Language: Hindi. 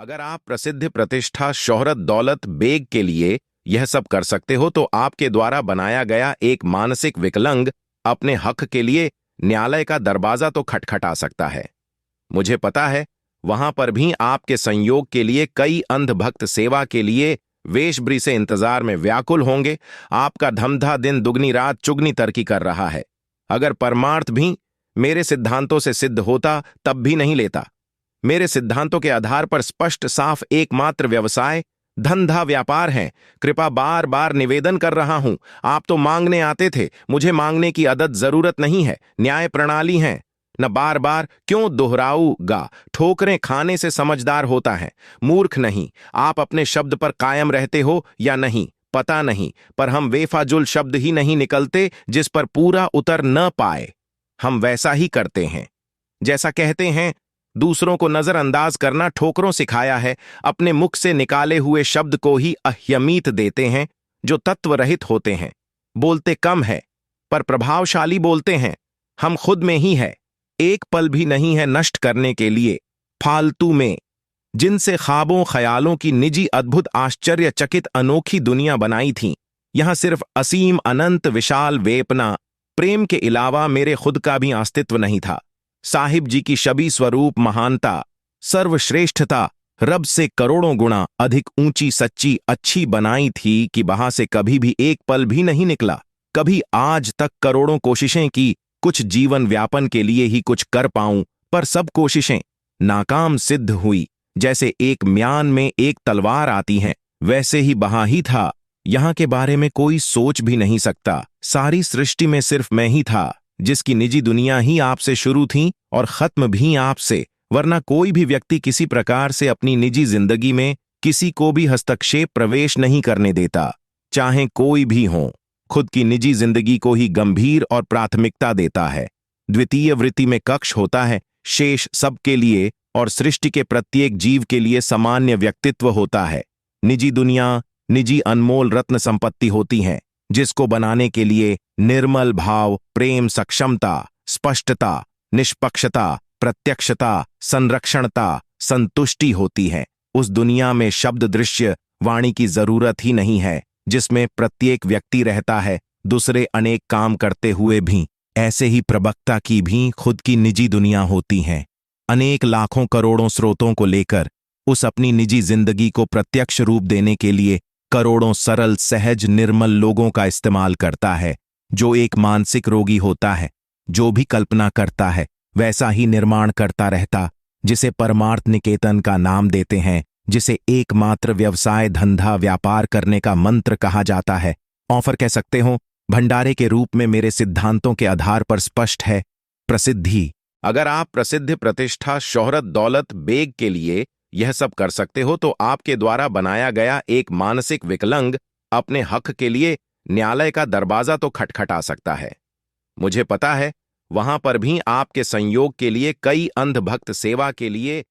अगर आप प्रसिद्धि, प्रतिष्ठा, शोहरत, दौलत, बेग के लिए यह सब कर सकते हो तो आपके द्वारा बनाया गया एक मानसिक विकलांग अपने हक के लिए न्यायालय का दरवाजा तो खटखटा सकता है। मुझे पता है वहां पर भी आपके संयोग के लिए कई अंधभक्त सेवा के लिए वेशभूषा से इंतजार में व्याकुल होंगे। आपका धमधा दिन दुगनी रात चुगनी तरक्की कर रहा है। अगर परमार्थ भी मेरे सिद्धांतों से सिद्ध होता तब भी नहीं लेता। मेरे सिद्धांतों के आधार पर स्पष्ट साफ एकमात्र व्यवसाय धंधा व्यापार है। कृपा बार बार निवेदन कर रहा हूं। आप तो मांगने आते थे, मुझे मांगने की आदत जरूरत नहीं है। न्याय प्रणाली है, न बार बार क्यों दोहराऊंगा। ठोकरें खाने से समझदार होता है, मूर्ख नहीं। आप अपने शब्द पर कायम रहते हो या नहीं पता नहीं, पर हम बेफाजुल शब्द ही नहीं निकलते जिस पर पूरा उतर न पाए। हम वैसा ही करते हैं जैसा कहते हैं। दूसरों को नजरअंदाज करना ठोकरों सिखाया है। अपने मुख से निकाले हुए शब्द को ही अहमियत देते हैं जो तत्व रहित होते हैं। बोलते कम है पर प्रभावशाली बोलते हैं। हम खुद में ही है, एक पल भी नहीं है नष्ट करने के लिए फालतू में। जिनसे ख्वाबों ख्यालों की निजी अद्भुत आश्चर्यचकित अनोखी दुनिया बनाई थी, यहां सिर्फ असीम अनंत विशाल वेपना प्रेम के अलावा मेरे खुद का भी अस्तित्व नहीं था। साहिब जी की शबी स्वरूप महानता, सर्वश्रेष्ठता रब से करोड़ों गुना अधिक ऊंची सच्ची अच्छी बनाई थी कि वहां से कभी भी एक पल भी नहीं निकला। कभी आज तक करोड़ों कोशिशें की कुछ जीवन व्यापन के लिए ही कुछ कर पाऊं, पर सब कोशिशें नाकाम सिद्ध हुई। जैसे एक म्यान में एक तलवार आती है वैसे ही बहा ही था। यहां के बारे में कोई सोच भी नहीं सकता। सारी सृष्टि में सिर्फ मैं ही था जिसकी निजी दुनिया ही आपसे शुरू थी और खत्म भी आपसे। वरना कोई भी व्यक्ति किसी प्रकार से अपनी निजी जिंदगी में किसी को भी हस्तक्षेप प्रवेश नहीं करने देता, चाहे कोई भी हो। खुद की निजी जिंदगी को ही गंभीर और प्राथमिकता देता है। द्वितीय वृत्ति में कक्ष होता है, शेष सबके लिए और सृष्टि के प्रत्येक जीव के लिए सामान्य व्यक्तित्व होता है। निजी दुनिया निजी अनमोल रत्न संपत्ति होती है जिसको बनाने के लिए निर्मल भाव, प्रेम, सक्षमता, स्पष्टता, निष्पक्षता, प्रत्यक्षता, संरक्षणता, संतुष्टि होती है। उस दुनिया में शब्द, दृश्य, वाणी की जरूरत ही नहीं है जिसमें प्रत्येक व्यक्ति रहता है, दूसरे अनेक काम करते हुए भी। ऐसे ही प्रवक्ता की भी खुद की निजी दुनिया होती है। अनेक लाखों करोड़ों स्रोतों को लेकर उस अपनी निजी जिंदगी को प्रत्यक्ष रूप देने के लिए करोड़ों सरल, सहज, निर्मल लोगों का इस्तेमाल करता है। जो एक मानसिक रोगी होता है, जो भी कल्पना करता है वैसा ही निर्माण करता रहता, जिसे परमार्थ निकेतन का नाम देते हैं, जिसे एकमात्र व्यवसाय धंधा व्यापार करने का मंत्र कहा जाता है। ऑफर कह सकते हो, भंडारे के रूप में मेरे सिद्धांतों के आधार पर स्पष्ट है। प्रसिद्धि। अगर आप प्रसिद्धि, प्रतिष्ठा, शोहरत, दौलत, बेग के लिए यह सब कर सकते हो तो आपके द्वारा बनाया गया एक मानसिक विकलांग अपने हक के लिए न्यायालय का दरवाजा तो खटखटा सकता है। मुझे पता है वहां पर भी आपके संयोग के लिए कई अंधभक्त सेवा के लिए